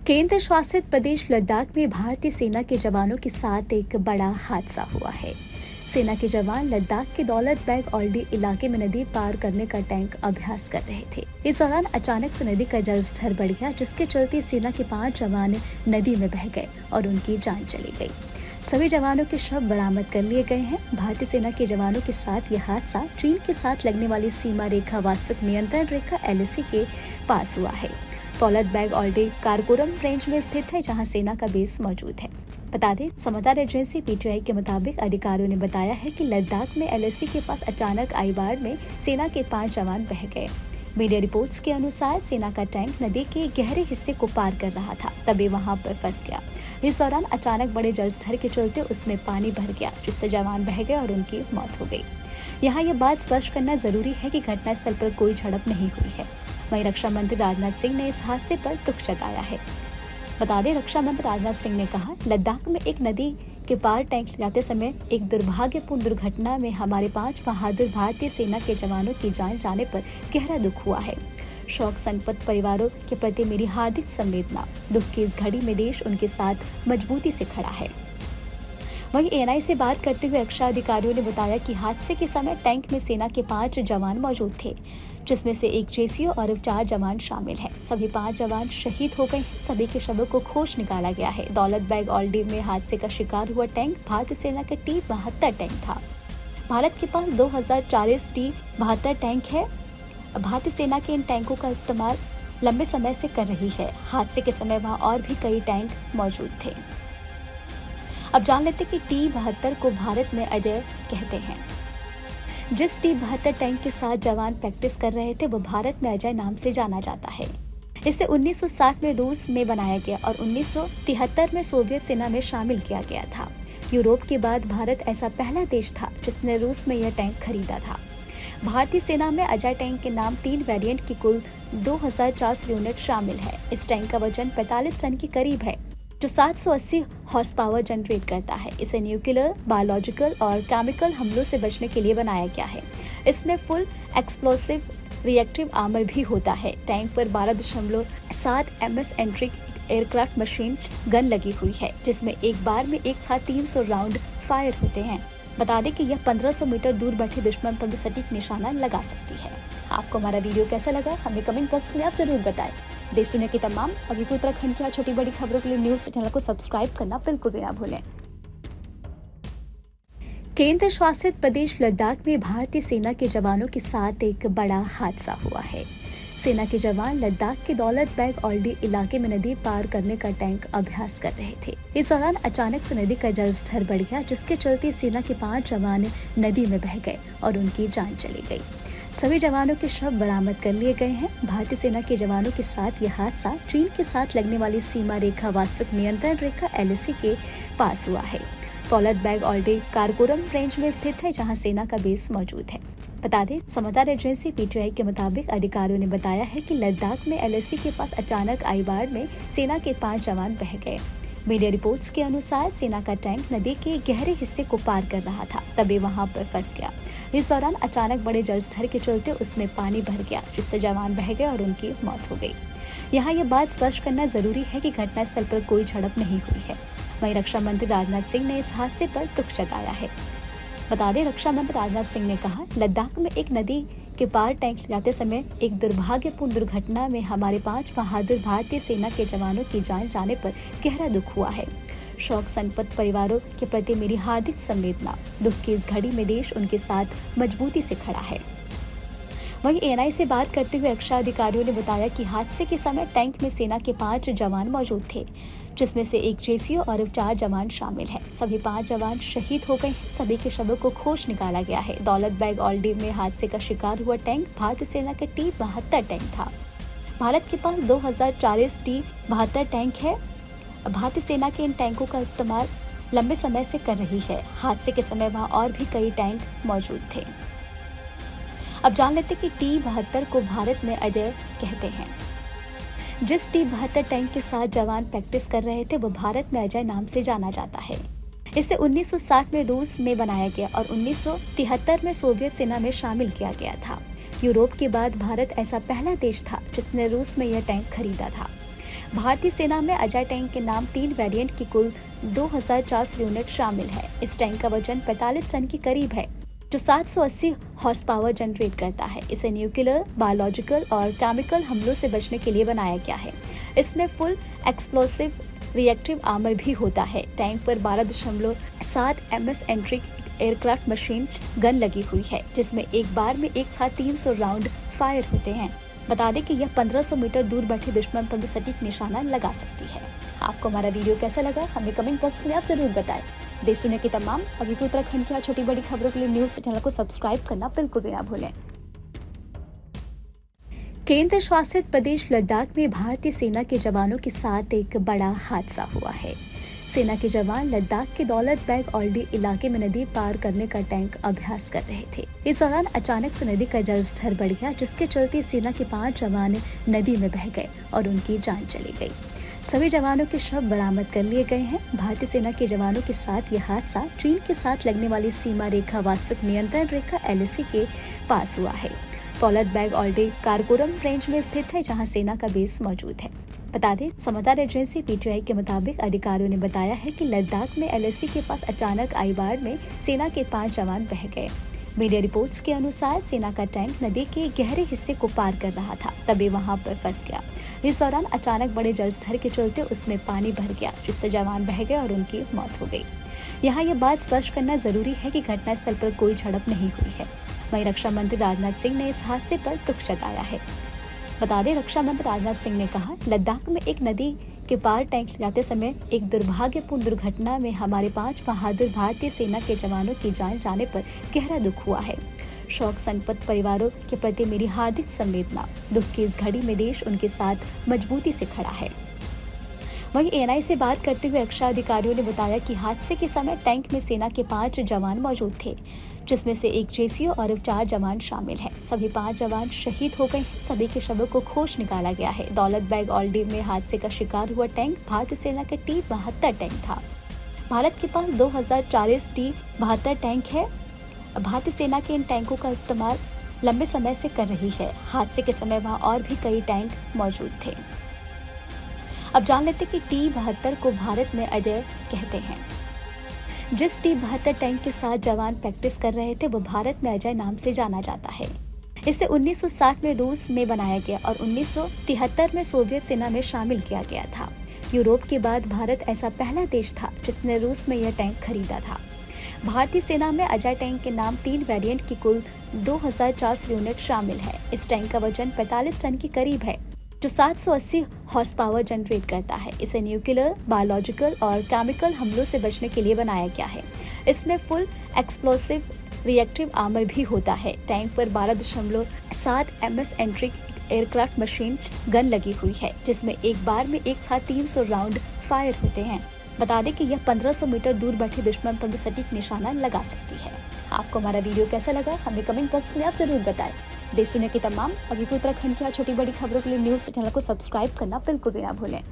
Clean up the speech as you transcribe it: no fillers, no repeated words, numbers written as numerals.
केंद्र शासित प्रदेश लद्दाख में भारतीय सेना के जवानों के साथ एक बड़ा हादसा हुआ है। सेना के जवान लद्दाख के दौलत बेग ओल्डी इलाके में नदी पार करने का टैंक अभ्यास कर रहे थे। इस दौरान अचानक से नदी का जलस्तर बढ़ गया, जिसके चलते सेना के 5 जवान नदी में बह गए और उनकी जान चली गई। सभी जवानों के शव बरामद कर लिए गए हैं। भारतीय सेना के जवानों के साथ यह हादसा चीन के साथ लगने वाली सीमा रेखा वास्तविक नियंत्रण रेखा LAC के पास हुआ है। दौलत बेग ओल्डी कारकोरम रेंज में स्थित है, जहां सेना का बेस मौजूद है। बता दें, समाचार एजेंसी PTI के मुताबिक अधिकारियों ने बताया है कि लद्दाख में LAC के पास अचानक आई बाढ़ में सेना के 5 जवान बह गए। मीडिया रिपोर्ट्स के अनुसार सेना का टैंक नदी के गहरे हिस्से को पार कर रहा था, तभी वहां पर फंस गया। इस दौरान अचानक बड़े जलस्तर के चलते उसमें पानी भर गया, जिससे जवान बह गए और उनकी मौत हो गई। यहाँ ये बात स्पष्ट करना जरूरी है कि घटनास्थल पर कोई झड़प नहीं हुई है। वहीं रक्षा मंत्री राजनाथ सिंह ने इस हादसे पर दुख जताया है। बता दें, रक्षा मंत्री राजनाथ सिंह ने कहा, लद्दाख में एक नदी के पार टैंक लाते समय एक दुर्भाग्यपूर्ण दुर्घटना में हमारे 5 बहादुर भारतीय सेना के जवानों की जान जाने पर गहरा दुख हुआ है। शोक संतप्त परिवारों के प्रति मेरी हार्दिक संवेदना। दुख की इस घड़ी में देश उनके साथ मजबूती से खड़ा है। वहीं ANI से बात करते हुए रक्षा अधिकारियों ने बताया कि हादसे के समय टैंक में सेना के 5 जवान मौजूद थे, जिसमें से एक JCO और 4 जवान शामिल हैं। सभी 5 जवान शहीद हो गए। सभी के शवों को खोज निकाला गया है। दौलत बेग ओल्डी में हादसे का शिकार हुआ टैंक भारतीय सेना का T-72 टैंक था। भारत के पास 2040 T-72 टैंक है। भारतीय सेना के इन टैंकों का इस्तेमाल लंबे समय से कर रही है। हादसे के समय वहाँ और भी कई टैंक मौजूद थे। अब जान लेते कि T-72 को भारत में अजय कहते हैं। जिस T-72 टैंक के साथ जवान प्रैक्टिस कर रहे थे, वो भारत में अजय नाम से जाना जाता है। इसे 1960 में रूस में बनाया गया और 1973 में सोवियत सेना में शामिल किया गया था। यूरोप के बाद भारत ऐसा पहला देश था जिसने रूस में यह टैंक खरीदा था। भारतीय सेना में अजय टैंक के नाम 3 वेरिएंट की कुल 2400 यूनिट शामिल है। इस टैंक का वजन 45 टन के करीब है, जो 780 हॉर्स पावर जनरेट करता है। इसे न्यूक्लियर, बायोलॉजिकल और केमिकल हमलों से बचने के लिए बनाया गया है। इसमें फुल एक्सप्लोसिव रिएक्टिव आर्मर भी होता है। टैंक पर 12.7 MS entry aircraft machine gun लगी हुई है, जिसमें एक बार में एक साथ 300 राउंड फायर होते हैं। बता दें कि यह 1500 मीटर दूर बैठे दुश्मन पर भी सटीक निशाना लगा सकती है। आपको हमारा वीडियो कैसा लगा, हमें कमेंट बॉक्स में आप जरूर बताएं। देश दुनिया की तमाम और उत्तराखंड की छोटी बड़ी खबरों के लिए न्यूज चैनल को सब्सक्राइब करना बिल्कुल भी ना भूलें। केंद्र शासित प्रदेश लद्दाख में भारतीय सेना के जवानों के साथ एक बड़ा हादसा हुआ है। सेना के जवान लद्दाख के दौलत बेग ओल्डी इलाके में नदी पार करने का टैंक अभ्यास कर रहे थे। इस दौरान अचानक से नदी का जलस्तर बढ़ गया, जिसके चलते सेना के 5 जवान नदी में बह गए और उनकी जान चली गई। सभी जवानों के शव बरामद कर लिए गए हैं। भारतीय सेना के जवानों के साथ यह हादसा चीन के साथ लगने वाली सीमा रेखा वास्तविक नियंत्रण रेखा LAC के पास हुआ है। दौलत बेग ओल्डी कारकोरम रेंज में स्थित है, जहां सेना का बेस मौजूद है। बता दें, समाचार एजेंसी PTI के मुताबिक अधिकारियों ने बताया है कि लद्दाख में LAC के पास अचानक आई बाढ़ में सेना के 5 जवान बह गए। मीडिया रिपोर्ट्स के अनुसार सेना का टैंक नदी के गहरे हिस्से को पार कर रहा था, तभी वहां पर फंस गया। इस दौरान अचानक बड़े जलस्तर के चलते उसमें पानी भर गया, जिससे जवान बह गए और उनकी मौत हो गई। यहाँ ये बात स्पष्ट करना जरूरी है कि घटनास्थल पर कोई झड़प नहीं हुई है। वहीं रक्षा मंत्री राजनाथ सिंह ने इस हादसे पर दुख जताया है। बता दें, रक्षा मंत्री राजनाथ सिंह ने कहा, लद्दाख में एक नदी के पार टैंक लाते समय एक दुर्भाग्यपूर्ण दुर्घटना में हमारे 5 बहादुर भारतीय सेना के जवानों की जान जाने पर गहरा दुख हुआ है। शोक संतप्त परिवारों के प्रति मेरी हार्दिक संवेदना। दुख की इस घड़ी में देश उनके साथ मजबूती से खड़ा है। वहीं ANI से बात करते हुए रक्षा अधिकारियों ने बताया कि हादसे के समय टैंक में सेना के 5 जवान मौजूद थे, जिसमें से एक JCO और 4 जवान शामिल हैं। सभी 5 जवान शहीद हो गए। सभी के शवों को खोज निकाला गया है। दौलत बेग ओल्डी में हादसे का शिकार हुआ टैंक भारतीय सेना का T-72 टैंक था। भारत के पास 2040 T-72 टैंक है। भारतीय सेना के इन टैंकों का इस्तेमाल लंबे समय से कर रही है। हादसे के समय वहाँ और भी कई टैंक मौजूद थे। अब जान लेते कि T-72 को भारत में अजय कहते हैं। जिस T-72 टैंक के साथ जवान प्रैक्टिस कर रहे थे, वो भारत में अजय नाम से जाना जाता है। इसे 1960 में रूस में बनाया गया और 1973 में सोवियत सेना में शामिल किया गया था। यूरोप के बाद भारत ऐसा पहला देश था जिसने रूस में यह टैंक खरीदा था। भारतीय सेना में अजय टैंक के नाम 3 वेरिएंट की कुल 2400 यूनिट शामिल है। इस टैंक का वजन 45 टन के करीब है, जो 780 हॉर्स पावर जनरेट करता है। इसे न्यूक्लियर, बायोलॉजिकल और केमिकल हमलों से बचने के लिए बनाया गया है। इसमें फुल एक्सप्लोसिव रिएक्टिव आर्मर भी होता है। टैंक पर 12.7 MS entry aircraft machine gun लगी हुई है, जिसमें एक बार में एक साथ 300 राउंड फायर होते हैं। बता दें कि यह 1500 मीटर दूर बैठे दुश्मन पर भी सटीक निशाना लगा सकती है। आपको हमारा वीडियो कैसा लगा हमें कमेंट बॉक्स में आप जरूर बताएं। देश दुनिया की तमाम और उत्तराखंड की छोटी बड़ी खबरों के लिए न्यूज चैनल को सब्सक्राइब करना बिल्कुल भी ना भूलें। केंद्र शासित प्रदेश लद्दाख में भारतीय सेना के जवानों के साथ एक बड़ा हादसा हुआ है। सेना के जवान लद्दाख के दौलत बेग ओल्डी इलाके में नदी पार करने का टैंक अभ्यास कर रहे थे। इस दौरान अचानक से नदी का जलस्तर बढ़ गया, जिसके चलते सेना के 5 जवान नदी में बह गए और उनकी जान चली गई। सभी जवानों के शव बरामद कर लिए गए हैं। भारतीय सेना के जवानों के साथ यह हादसा चीन के साथ लगने वाली सीमा रेखा वास्तविक नियंत्रण रेखा LAC के पास हुआ है। दौलत बेग ओल्डी कारकोरम रेंज में स्थित है, जहां सेना का बेस मौजूद है। बता दें, समाचार एजेंसी PTI के मुताबिक अधिकारियों ने बताया है कि लद्दाख में LAC के पास अचानक आई बाढ़ में सेना के 5 जवान बह गए। मीडिया रिपोर्ट्स के अनुसार सेना का टैंक नदी के गहरे हिस्से को पार कर रहा था, तभी वहां पर फंस गया। इस दौरान अचानक बड़े जलस्तर के चलते उसमें पानी भर गया, जिससे जवान बह गए और उनकी मौत हो गई। यहाँ ये बात स्पष्ट करना जरूरी है कि घटनास्थल पर कोई झड़प नहीं हुई है। वहीं रक्षा मंत्री राजनाथ सिंह ने इस हादसे पर दुख जताया है। बता दें, रक्षा मंत्री राजनाथ सिंह ने कहा, लद्दाख में एक नदी के पार टैंक लाते समय एक दुर्भाग्यपूर्ण दुर्घटना में हमारे 5 बहादुर भारतीय सेना के जवानों की जान जाने पर गहरा दुख हुआ है। शोक संतप्त परिवारों के प्रति मेरी हार्दिक संवेदना। दुख की इस घड़ी में देश उनके साथ मजबूती से खड़ा है। वहीं ANI से बात करते हुए रक्षा अधिकारियों ने बताया कि हादसे के समय टैंक में सेना के 5 जवान मौजूद थे, जिसमें से एक JCO और 4 जवान शामिल हैं। सभी 5 जवान शहीद हो गए। सभी के शवों को खोज निकाला गया है। दौलत बेग ओल्डी में हादसे का शिकार हुआ टैंक भारतीय सेना का T-72 टैंक था। भारत के पास 2040 T-72 टैंक है। भारतीय सेना के इन टैंकों का इस्तेमाल लंबे समय से कर रही है। हादसे के समय वहाँ और भी कई टैंक मौजूद थे। अब जान लेते कि T-72 को भारत में अजय कहते हैं। जिस T-72 टैंक के साथ जवान प्रैक्टिस कर रहे थे, वो भारत में अजय नाम से जाना जाता है। इसे 1960 में रूस में बनाया गया और 1973 में सोवियत सेना में शामिल किया गया था। यूरोप के बाद भारत ऐसा पहला देश था जिसने रूस में यह टैंक खरीदा था। भारतीय सेना में अजय टैंक के नाम 3 वेरिएंट की कुल 2400 यूनिट शामिल है। इस टैंक का वजन 45 टन के करीब है, जो 780 हॉर्स पावर जनरेट करता है। इसे न्यूक्लियर, बायोलॉजिकल और केमिकल हमलों से बचने के लिए बनाया गया है। इसमें फुल एक्सप्लोसिव रिएक्टिव आर्मर भी होता है। टैंक पर 12.7 MS entry aircraft machine gun लगी हुई है, जिसमें एक बार में एक साथ 300 राउंड फायर होते हैं। बता दें कि यह 1500 मीटर दूर बैठे दुश्मन पर भी सटीक निशाना लगा सकती है। आपको हमारा वीडियो कैसा लगा हमें कमेंट बॉक्स में आप जरूर बताएं। देश दुनिया की तमाम और उत्तराखंड की छोटी बड़ी खबरों के लिए न्यूज चैनल को सब्सक्राइब करना बिल्कुल भी ना भूलें।